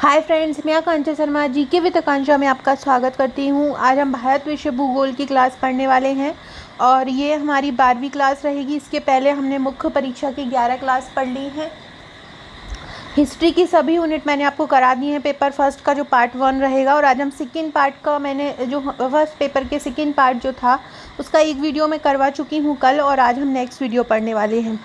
Hi friends, मैं आकांक्षा Sharma GK with आकांक्षा में आपका स्वागत करती हूँ। आज हम भारत विषय भूगोल की क्लास पढ़ने वाले हैं और ये हमारी 12वीं क्लास रहेगी। इसके पहले हमने मुख्य परीक्षा की 11 क्लास पढ़ ली है। हिस्ट्री की सभी यूनिट मैंने आपको करा दी हैं। पेपर फर्स्ट का जो पार्ट 1 रहेगा और आज हम सेकेंड पार्ट का मैंने जो फर्स्ट पेपर के सेकेंड पार्ट जो था उसका एक वीडियो मैं करवा चुकी हूँ कल, और आज हम नेक्स्ट वीडियो पढ़ने वाले हैं।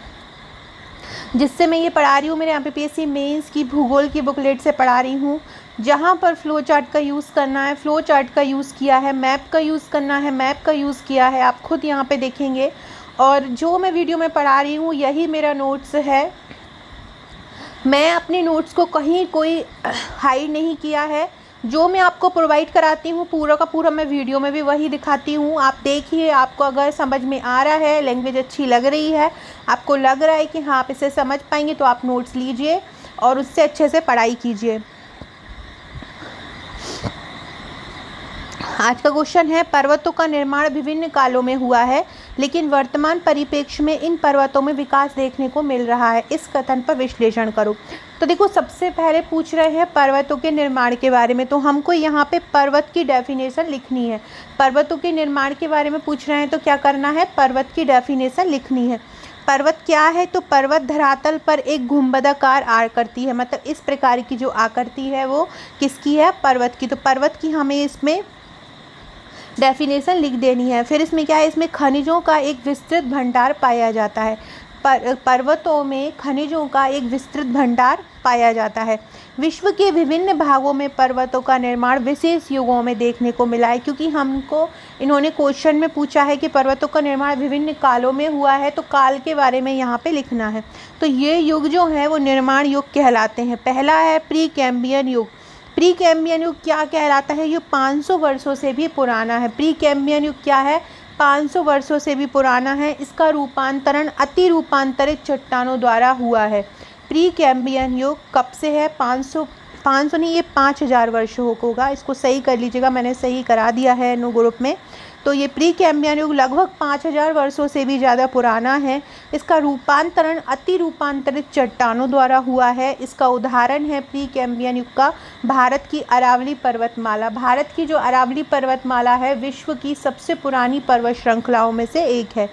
जिससे मैं ये पढ़ा रही हूँ, मेरे यहाँ पे पीएससी मेंस की भूगोल की बुकलेट से पढ़ा रही हूँ, जहाँ पर फ्लो चार्ट का यूज़ करना है, फ्लो चार्ट का यूज़ किया है, मैप का यूज़ करना है, मैप का यूज़ किया है, आप खुद यहाँ पे देखेंगे। और जो मैं वीडियो में पढ़ा रही हूँ यही मेरा नोट्स है। मैं अपने नोट्स को कहीं कोई हाइड नहीं किया है। जो मैं आपको प्रोवाइड कराती हूँ पूरा का पूरा मैं वीडियो में भी वही दिखाती हूँ। आप देखिए, आपको अगर समझ में आ रहा है, लैंग्वेज अच्छी लग रही है, आपको लग रहा है कि हाँ आप इसे समझ पाएंगे, तो आप नोट्स लीजिए और उससे अच्छे से पढ़ाई कीजिए। आज का क्वेश्चन है, पर्वतों का निर्माण विभिन्न कालों में हुआ है, लेकिन वर्तमान परिप्रेक्ष्य में इन पर्वतों में विकास देखने को मिल रहा है। इस कथन पर विश्लेषण करो। तो देखो, सबसे पहले पूछ रहे हैं पर्वतों के निर्माण के बारे में, तो हमको यहाँ पे पर्वत की डेफिनेशन लिखनी है। पर्वतों के निर्माण के बारे में पूछ रहे हैं तो क्या करना है, पर्वत की डेफिनेशन लिखनी है। पर्वत क्या है, तो पर्वत धरातल पर एक गुंबदाकार आकृति है। मतलब इस प्रकार की जो आकृति है वो किसकी है, पर्वत की। तो पर्वत की हमें इसमें डेफिनेशन लिख देनी है। फिर इसमें क्या है, इसमें खनिजों का एक विस्तृत भंडार पाया जाता है। पर्वतों में खनिजों का एक विस्तृत भंडार पाया जाता है। विश्व के विभिन्न भागों में पर्वतों का निर्माण विशेष युगों में देखने को मिला है, क्योंकि हमको इन्होंने क्वेश्चन में पूछा है कि पर्वतों का निर्माण विभिन्न कालों में हुआ है, तो काल के बारे में यहाँ पे लिखना है। तो ये युग जो है वो निर्माण युग कहलाते हैं। पहला है प्री कैम्बियन युग। प्री कैम्बियन युग क्या कहलाता है, ये 500 वर्षों से भी पुराना है। प्री कैम्बियन युग क्या है, 500 वर्षों से भी पुराना है। इसका रूपांतरण अति रूपांतरित चट्टानों द्वारा हुआ है। प्री कैम्बियन युग कब से है, 500 नहीं, ये 5000 वर्ष होगा। इसको सही कर लीजिएगा, मैंने सही करा दिया है नो ग्रुप में। तो ये प्री कैम्बियन युग लगभग 5000 वर्षों से भी ज़्यादा पुराना है। इसका रूपांतरण अति रूपांतरित चट्टानों द्वारा हुआ है। इसका उदाहरण है प्री कैम्बियन युग का भारत की अरावली पर्वतमाला। भारत की जो अरावली पर्वतमाला है विश्व की सबसे पुरानी पर्वत श्रृंखलाओं में से एक है।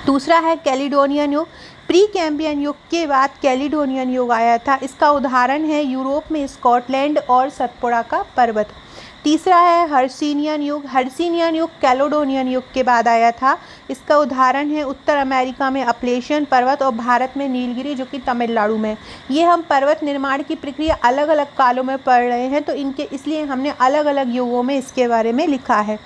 दूसरा है कैलिडोनियन युग। प्री कैम्बियन युग के बाद कैलिडोनियन युग आया था। इसका उदाहरण है यूरोप में स्कॉटलैंड और सतपुड़ा का पर्वत। तीसरा है हर्सिनियन युग। हर्सिनियन युग कैलेडोनियन युग के बाद आया था। इसका उदाहरण है उत्तर अमेरिका में अपलेशियन पर्वत और भारत में नीलगिरी, जो कि तमिलनाडु में। ये हम पर्वत निर्माण की प्रक्रिया अलग अलग कालों में पढ़ रहे हैं, तो इनके इसलिए हमने अलग अलग युगों में इसके बारे में लिखा है।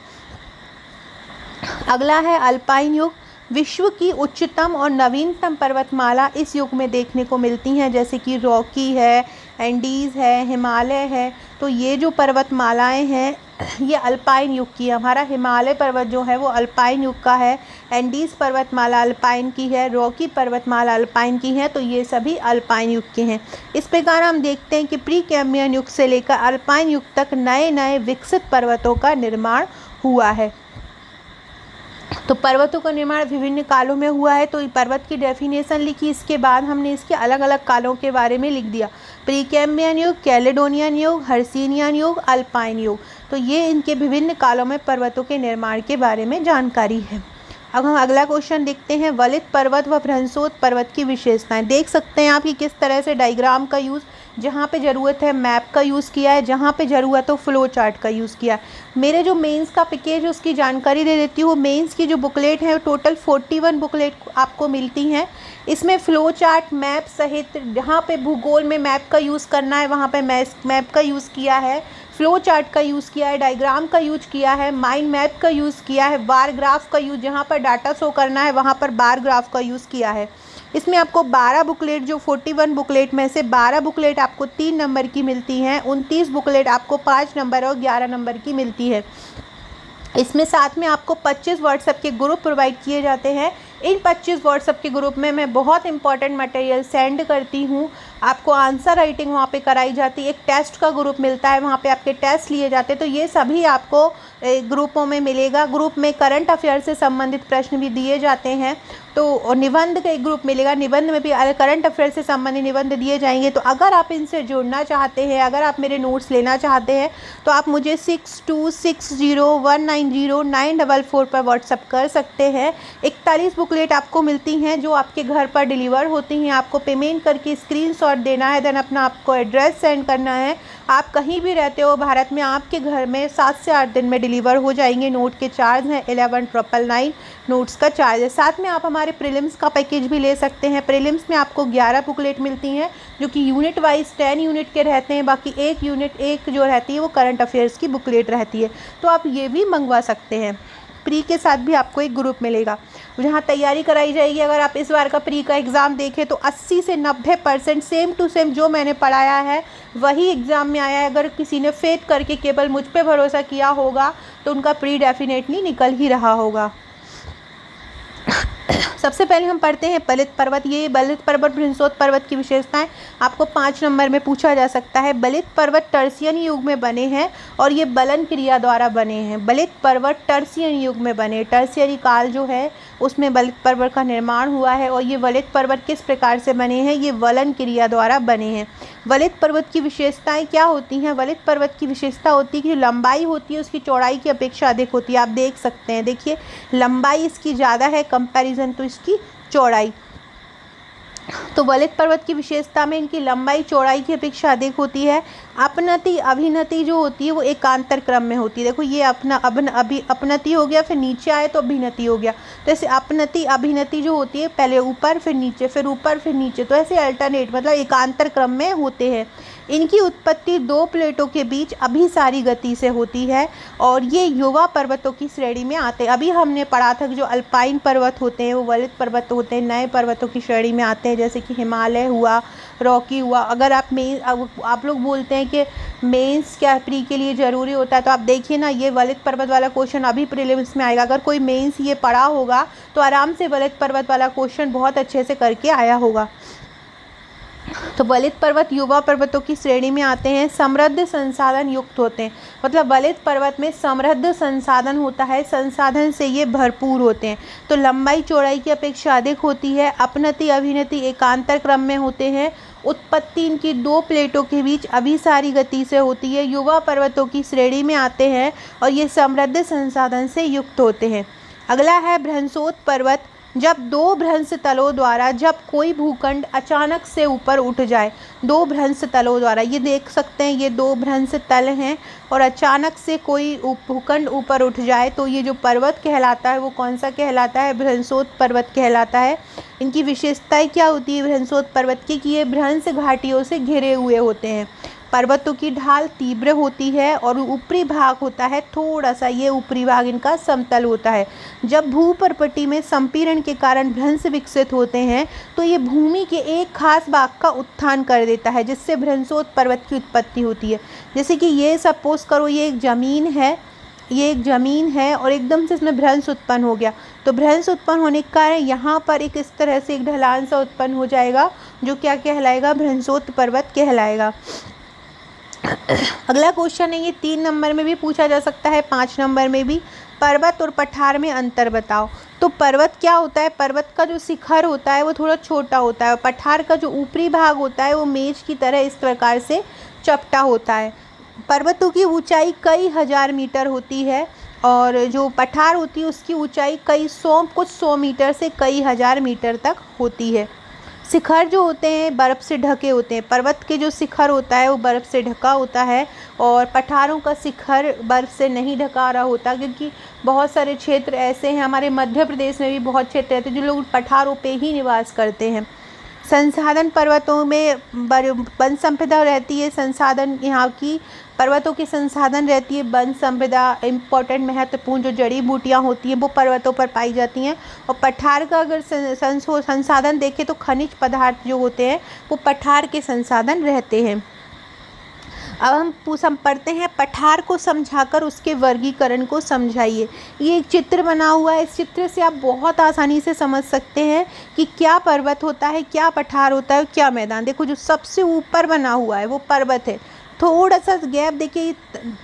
अगला है अल्पाइन युग। विश्व की उच्चतम और नवीनतम पर्वतमाला इस युग में देखने को मिलती हैं, जैसे कि रॉकी है, एंडीज़ है, हिमालय है। तो ये जो पर्वतमालाएं हैं ये अल्पाइन युग की है। हमारा हिमालय पर्वत जो है वो अल्पाइन युग का है, एंडीज़ पर्वतमाला अल्पाइन की है, रॉकी पर्वतमाला अल्पाइन की है। तो ये सभी अल्पाइन युग के हैं। इस प्रकार हम देखते हैं कि प्री कैम्बियन युग से लेकर अल्पाइन युग तक नए नए विकसित पर्वतों का निर्माण हुआ है। तो पर्वतों का निर्माण विभिन्न कालों में हुआ है, तो पर्वत की डेफिनेशन लिखी। इसके बाद हमने इसके अलग अलग कालों के बारे में लिख दिया, प्री कैम्बियन युग, कैलेडोनियन युग, हर्सिनियन युग, अल्पाइन युग। तो ये इनके विभिन्न कालों में पर्वतों के निर्माण के बारे में जानकारी है। अब हम अगला क्वेश्चन देखते हैं, वलित पर्वत व भ्रंशोत पर्वत की विशेषताएं। देख सकते हैं आप कि किस तरह से डायग्राम का यूज़, जहाँ पे ज़रूरत है मैप का यूज़ किया है, जहाँ पे ज़रूरत हो फ्लो चार्ट का यूज़ किया है। मेरे जो मेंस का पैकेज है उसकी जानकारी दे देती हूँ। मेंस की जो बुकलेट है टोटल 41 बुकलेट आपको मिलती हैं। इसमें फ्लो चार्ट, मैप सहित जहाँ पे भूगोल में मैप का यूज़ करना है वहाँ पे मैप का यूज़ किया है, फ्लो चार्ट का यूज़ किया है, डायग्राम का यूज किया है, माइंड मैप का यूज़ किया है, बार ग्राफ का यूज़, जहाँ पर डाटा शो करना है वहाँ पर बार ग्राफ का यूज़ किया है। इसमें आपको 12 बुकलेट, जो 41 बुकलेट में से 12 बुकलेट आपको 3 नंबर की मिलती हैं, 29 बुकलेट आपको 5 नंबर और 11 नंबर की मिलती है। इसमें साथ में आपको 25 व्हाट्सएप के ग्रुप प्रोवाइड किए जाते हैं। इन 25 व्हाट्सएप के ग्रुप में मैं बहुत इंपॉर्टेंट मटेरियल सेंड करती हूँ। आपको आंसर राइटिंग वहाँ पे कराई जाती है। एक टेस्ट का ग्रुप मिलता है, वहाँ पे आपके टेस्ट लिए जाते हैं। तो ये सभी आपको ग्रुपों में मिलेगा। ग्रुप में करंट अफेयर से संबंधित प्रश्न भी दिए जाते हैं तो और निबंध का एक ग्रुप मिलेगा, निबंध में भी करंट अफेयर से संबंधित निबंध दिए जाएंगे। तो अगर आप इनसे जुड़ना चाहते हैं, अगर आप मेरे नोट्स लेना चाहते हैं तो आप मुझे 6260190944 पर व्हाट्सअप कर सकते हैं। 41 बुकलेट आपको मिलती हैं जो आपके घर पर डिलीवर होती हैं। आपको पेमेंट करके स्क्रीनशॉट देना है, देन अपना आपको एड्रेस सेंड करना है। आप कहीं भी रहते हो भारत में, आपके घर में 7 से 8 दिन में डिलीवर हो जाएंगे। नोट के चार्ज हैं 11,999 नोट्स का चार्ज है। साथ में आप हमारे प्रीलिम्स का पैकेज भी ले सकते हैं। प्रीलिम्स में आपको 11 बुकलेट मिलती हैं जो कि यूनिट वाइज 10 यूनिट के रहते हैं, बाकी एक यूनिट एक जो रहती है वो करंट अफेयर्स की बुकलेट रहती है। तो आप ये भी मंगवा सकते हैं। प्री के साथ भी आपको एक ग्रुप मिलेगा जहाँ तैयारी कराई जाएगी। अगर आप इस बार का प्री का एग्ज़ाम देखें तो 80 से 90% सेम टू सेम जो मैंने पढ़ाया है वही एग्ज़ाम में आया है। अगर किसी ने फेथ करके केवल मुझ पे भरोसा किया होगा तो उनका प्री डेफिनेटली निकल ही रहा होगा। सबसे पहले हम पढ़ते हैं बलित पर्वत। ये बलित पर्वत बृहस्पति पर्वत की विशेषताएं आपको 5 नंबर में पूछा जा सकता है। बलित पर्वत टर्सियन युग में बने हैं और ये बलन क्रिया द्वारा बने हैं। बलित पर्वत टर्सियन युग में बने, टर्सियरी काल जो है उसमें बलित पर्वत का निर्माण हुआ है। और ये बलित पर्वत किस प्रकार से बने हैं, ये वलन क्रिया द्वारा बने हैं। बलित पर्वत की विशेषताएं क्या होती हैं? बलित पर्वत की विशेषता होती है कि जो लंबाई होती है उसकी चौड़ाई की अपेक्षा अधिक होती है। आप देख सकते हैं, देखिए लंबाई इसकी ज़्यादा है कंपैरिजन टू इसकी चौड़ाई। तो बलित पर्वत की विशेषता में इनकी लंबाई चौड़ाई की अपेक्षा अधिक होती है। अपनति अभिनति जो होती है वो एकांतर क्रम में होती है। देखो ये अपनति हो गया, फिर नीचे आए तो अभिनति हो गया। तो ऐसे अपनति अभिनति जो होती है पहले ऊपर फिर नीचे, फिर ऊपर फिर नीचे, तो ऐसे अल्टरनेट मतलब एकांतर क्रम में होते हैं। इनकी उत्पत्ति 2 प्लेटों के बीच अभिसारी गति से होती है और ये युवा पर्वतों की श्रेणी में आते हैं। अभी हमने पढ़ा था कि जो अल्पाइन पर्वत होते हैं वो बलित पर्वत होते हैं, नए पर्वतों की श्रेणी में आते हैं, जैसे कि हिमालय हुआ, रॉकी हुआ। अगर आप लोग बोलते हैं कि मेंस क्या प्री के लिए ज़रूरी होता है, तो आप देखिए ना ये बलित पर्वत वाला क्वेश्चन अभी प्रीलिम्स में आएगा। अगर कोई मेंस ये पढ़ा होगा तो आराम से बलित पर्वत वाला क्वेश्चन बहुत अच्छे से करके आया होगा। तो बलित पर्वत युवा पर्वतों की श्रेणी में आते हैं, समृद्ध संसाधन युक्त होते हैं। मतलब बलित पर्वत में समृद्ध संसाधन होता है, संसाधन से ये भरपूर होते हैं। तो लंबाई चौड़ाई की अपेक्षा अधिक होती है। अपनति अभिनति एकांतर क्रम में होते हैं। उत्पत्ति इनकी 2 प्लेटों के बीच अभिसारी गति से होती है। युवा पर्वतों की श्रेणी में आते हैं और ये समृद्ध संसाधन से युक्त होते हैं। अगला है बृहस्पति पर्वत। जब 2 भ्रंश तलों द्वारा जब कोई भूखंड अचानक से ऊपर उठ जाए, 2 भ्रंश तलों द्वारा, ये देख सकते हैं ये 2 भ्रंश तल हैं और अचानक से कोई भूखंड ऊपर उठ जाए तो ये जो पर्वत कहलाता है वो कौन सा कहलाता है? बृहस्पति पर्वत कहलाता है। इनकी विशेषताएं क्या होती है बृहस्पति पर्वत की कि ये भ्रंश घाटियों से घिरे हुए होते हैं। पर्वतों की ढाल तीव्र होती है और ऊपरी भाग होता है थोड़ा सा, ये ऊपरी भाग इनका समतल होता है। जब भूपर्पटी में संपीड़न के कारण भ्रंश विकसित होते हैं तो ये भूमि के एक खास भाग का उत्थान कर देता है, जिससे बृहस्पति पर्वत की उत्पत्ति होती है। जैसे कि ये सपोज करो ये एक ज़मीन है, ये एक ज़मीन है और एकदम से इसमें भ्रंश उत्पन्न हो गया, तो भ्रंश उत्पन्न होने के कारण यहाँ पर एक इस तरह से एक ढलान सा उत्पन्न हो जाएगा जो क्या कहलाएगा? बृहस्पति पर्वत कहलाएगा। अगला क्वेश्चन है, ये 3 नंबर में भी पूछा जा सकता है, 5 नंबर में भी। पर्वत और पठार में अंतर बताओ। तो पर्वत क्या होता है? पर्वत का जो शिखर होता है वो थोड़ा छोटा होता है और पठार का जो ऊपरी भाग होता है वो मेज की तरह इस प्रकार से चपटा होता है। पर्वतों की ऊंचाई कई हज़ार मीटर होती है और जो पठार होती है उसकी ऊंचाई कुछ 100 मीटर से कई हज़ार मीटर तक होती है। शिखर जो होते हैं बर्फ़ से ढके होते हैं। पर्वत के जो शिखर होता है वो बर्फ़ से ढका होता है और पठारों का शिखर बर्फ़ से नहीं ढका रहा होता, क्योंकि बहुत सारे क्षेत्र ऐसे हैं, हमारे मध्य प्रदेश में भी बहुत क्षेत्र रहते हैं जो लोग पठारों पे ही निवास करते हैं। संसाधन पर्वतों में वन संपदा रहती है, संसाधन यहाँ की पर्वतों के संसाधन रहती है, वन संपदा इम्पोर्टेंट महत्वपूर्ण जो जड़ी बूटियाँ होती हैं वो पर्वतों पर पाई जाती हैं। और पठार का अगर संसाधन देखें तो खनिज पदार्थ जो होते हैं वो पठार के संसाधन रहते हैं। अब हम पढ़ते हैं पठार को समझाकर उसके वर्गीकरण को समझाइए। ये एक चित्र बना हुआ है, इस चित्र से आप बहुत आसानी से समझ सकते हैं कि क्या पर्वत होता है, क्या पठार होता है, क्या मैदान। देखो जो सबसे ऊपर बना हुआ है वो पर्वत है, थोड़ा सा गैप देखिए,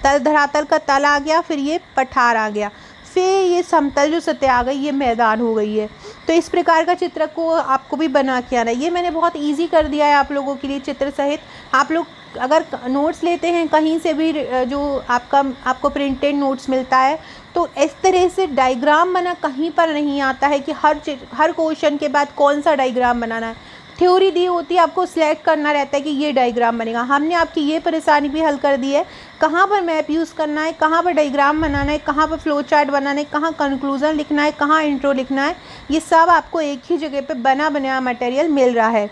धरातल का तल आ गया, फिर ये पठार आ गया, फिर ये समतल जो सतह आ गई ये मैदान हो गई है। तो इस प्रकार का चित्र को आपको भी बना के आना है। ये मैंने बहुत इजी कर दिया है आप लोगों के लिए चित्र सहित। आप लोग अगर नोट्स लेते हैं कहीं से भी, जो आपको प्रिंटेड नोट्स मिलता है, तो इस तरह से डायग्राम बना कहीं पर नहीं आता है कि हर क्वेश्चन के बाद कौन सा डायग्राम बनाना है। थ्योरी दी होती है, आपको सिलेक्ट करना रहता है कि ये डायग्राम बनेगा। हमने आपकी ये परेशानी भी हल कर दी है, कहाँ पर मैप यूज़ करना है, कहाँ पर डायग्राम बनाना है, कहाँ पर फ्लो चार्ट बनाना है, कहाँ कंक्लूज़न लिखना है, कहाँ इंट्रो लिखना है, ये सब आपको एक ही जगह पे बना बनाया मटेरियल मिल रहा है।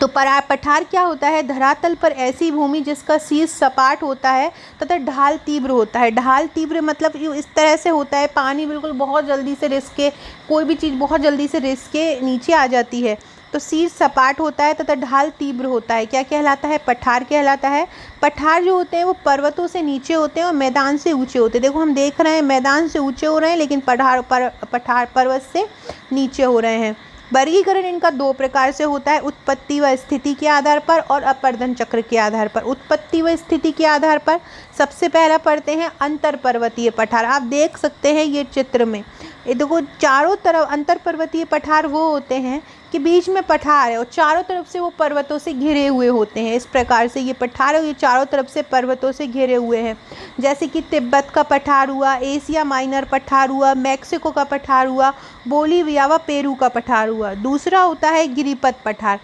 तो पठार क्या होता है? धरातल पर ऐसी भूमि जिसका शीर्ष सपाट होता है तथा ढाल तीव्र होता है। ढाल तीव्र मतलब इस तरह से होता है, पानी बिल्कुल बहुत जल्दी से रिस के, कोई भी चीज़ बहुत जल्दी से रिस के नीचे आ जाती है। तो शीर्ष सपाट होता है तथा ढाल तीव्र होता है। क्या कहलाता है? पठार कहलाता है। पठार जो होते हैं वो पर्वतों से नीचे होते हैं और मैदान से ऊंचे होते हैं। देखो हम देख रहे हैं मैदान से ऊंचे हो रहे हैं, लेकिन पठार पर्वत से नीचे हो रहे हैं। वर्गीकरण इनका दो प्रकार से होता है, उत्पत्ति व स्थिति के आधार पर और अपरदन चक्र के आधार पर। उत्पत्ति व स्थिति के आधार पर सबसे पहला पढ़ते हैं अंतर पर्वतीय पठार। आप देख सकते हैं ये चित्र में, ये देखो चारों तरफ अंतर पर्वतीय पठार वो होते हैं कि बीच में पठार है और चारों तरफ से वो पर्वतों से घिरे हुए होते हैं। इस प्रकार से ये पठार है, ये चारों तरफ से पर्वतों से घिरे हुए हैं। जैसे कि तिब्बत का पठार हुआ, एशिया माइनर पठार हुआ, मैक्सिको का पठार हुआ, बोलीविया व पेरू का पठार हुआ। दूसरा होता है गिरिपथ पठार,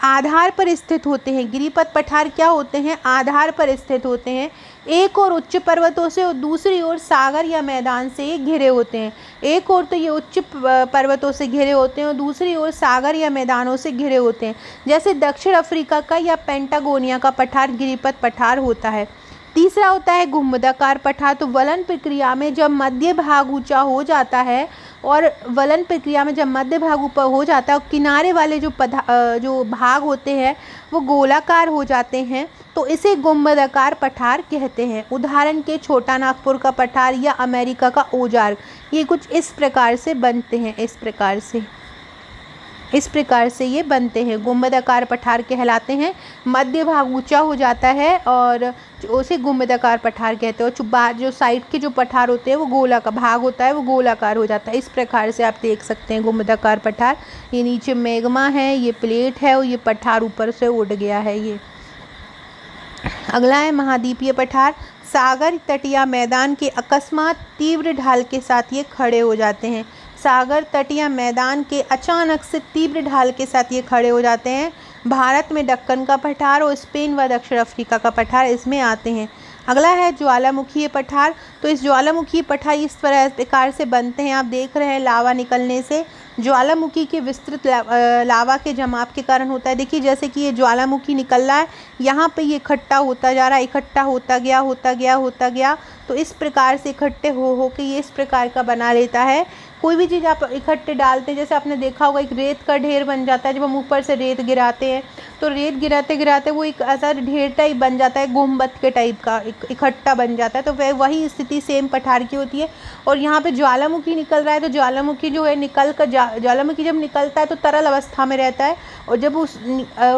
आधार पर स्थित होते हैं। गिरिपथ पठार क्या होते हैं? आधार पर स्थित होते हैं। एक और उच्च पर्वतों से और दूसरी ओर सागर या मैदान से ये घिरे होते हैं। एक ओर तो ये उच्च पर्वतों से घिरे होते हैं और दूसरी ओर सागर या मैदानों से घिरे होते हैं। जैसे दक्षिण अफ्रीका का या पेंटागोनिया का पठार गिरिपथ पठार होता है। तीसरा होता है गुंबदाकार पठार। तो वलन प्रक्रिया में जब मध्य भाग ऊंचा हो जाता है और वलन प्रक्रिया में जब मध्य भाग ऊपर हो जाता है और किनारे वाले जो भाग होते हैं वो गोलाकार हो जाते हैं, तो इसे गुंबदाकार पठार कहते हैं। उदाहरण के छोटा नागपुर का पठार या अमेरिका का ओजार्क, ये कुछ इस प्रकार से बनते हैं। इस प्रकार से ये बनते हैं, गुंबदाकार पठार कहलाते हैं। मध्य भाग ऊंचा हो जाता है और उसे गुंबदाकार पठार कहते हैं। और जो साइड के जो पठार होते हैं वो गोला का भाग होता है, वो गोलाकार हो जाता है। इस प्रकार से आप देख सकते हैं गुंबदाकार पठार। ये नीचे मैग्मा है, ये प्लेट है और ये पठार ऊपर से उड़ गया है। ये अगला है महाद्वीपीय पठार। सागर तट या मैदान के अकस्मात तीव्र ढाल के साथ ये खड़े हो जाते हैं। सागर तट या मैदान के अचानक से तीव्र ढाल के साथ ये खड़े हो जाते हैं। भारत में दक्कन का पठार और स्पेन व दक्षिण अफ्रीका का पठार इसमें आते हैं। अगला है ज्वालामुखीय पठार। तो इस ज्वालामुखी पठार इस प्रकार से बनते हैं, आप देख रहे हैं लावा निकलने से। ज्वालामुखी के विस्तृत लावा के जमाव के कारण होता है। देखिए जैसे कि ये ज्वालामुखी निकल रहा है, यहाँ पे ये इकट्ठा होता जा रहा है, इकट्ठा होता गया। तो इस प्रकार से इकट्ठे हो के ये इस प्रकार का बना लेता है। कोई भी चीज़ आप इकट्ठे डालते हैं, जैसे आपने देखा होगा एक रेत का ढेर बन जाता है। जब हम ऊपर से रेत गिराते हैं तो रेत गिराते वो एक ऐसा ढेर टाइप बन जाता है, गुंबद के टाइप का इकट्ठा बन जाता है। तो वही स्थिति सेम पठार की होती है। और यहाँ पे ज्वालामुखी निकल रहा है, तो ज्वालामुखी जो है ज्वालामुखी जब निकलता है तो तरल अवस्था में रहता है और जब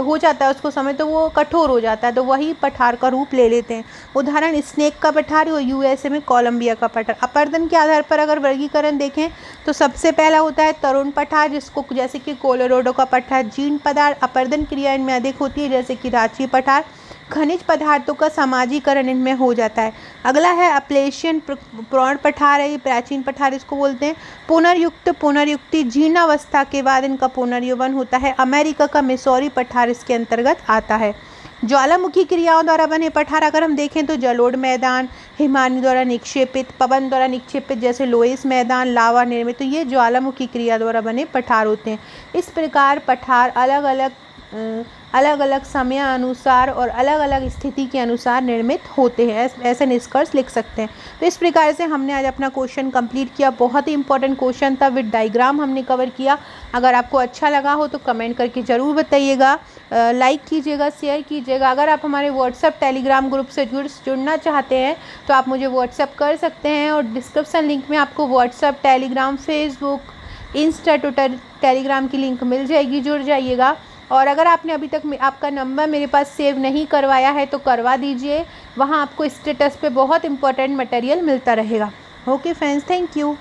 हो जाता है उसको समय तो वो कठोर हो जाता है, तो वही पठार का रूप ले लेते हैं। उदाहरण स्नेक का पठार और यूएसए में कोलंबिया का पठार। अपरदन के आधार पर अगर वर्गीकरण देखें तो सबसे पहला होता है तरुण पठार, जिसको जैसे कि कोलोराडो का पठार जीर्ण पदार्थ अपरदन क्रिया इनमें अधिक होती है, जैसे कि रांची पठार। खनिज पदार्थों का समाजीकरण इनमें हो जाता है। अगला है अपलेशियन प्रौढ़ पठार है, ये प्राचीन पठार इसको बोलते हैं। पुनर्युक्ति जीर्णावस्था के बाद इनका पुनर्यौवन होता है। अमेरिका का मिसौरी पठार इसके अंतर्गत आता है। ज्वालामुखी क्रियाओं द्वारा बने पठार अगर हम देखें तो जलोढ़ मैदान, हिमानी द्वारा निक्षेपित, पवन द्वारा निक्षेपित जैसे लोइस मैदान, लावा निर्मित, तो ये ज्वालामुखी क्रिया द्वारा बने पठार होते हैं। इस प्रकार पठार अलग अलग समय अनुसार और अलग अलग स्थिति के अनुसार निर्मित होते हैं, ऐसे निष्कर्ष लिख सकते हैं। तो इस प्रकार से हमने आज अपना क्वेश्चन कंप्लीट किया। बहुत ही इंपॉर्टेंट क्वेश्चन था, विद डायग्राम हमने कवर किया। अगर आपको अच्छा लगा हो तो कमेंट करके ज़रूर बताइएगा, लाइक कीजिएगा, शेयर कीजिएगा। अगर आप हमारे व्हाट्सएप टेलीग्राम ग्रुप से जुड़ना चाहते हैं तो आप मुझे व्हाट्सएप कर सकते हैं और डिस्क्रिप्शन लिंक में आपको WhatsApp, Telegram, Facebook, Insta, Twitter, Telegram की लिंक मिल जाएगी, जुड़ जाइएगा। और अगर आपने अभी तक आपका नंबर मेरे पास सेव नहीं करवाया है तो करवा दीजिए, वहाँ आपको स्टेटस पे बहुत इंपॉर्टेंट मटेरियल मिलता रहेगा। Okay friends, thank you.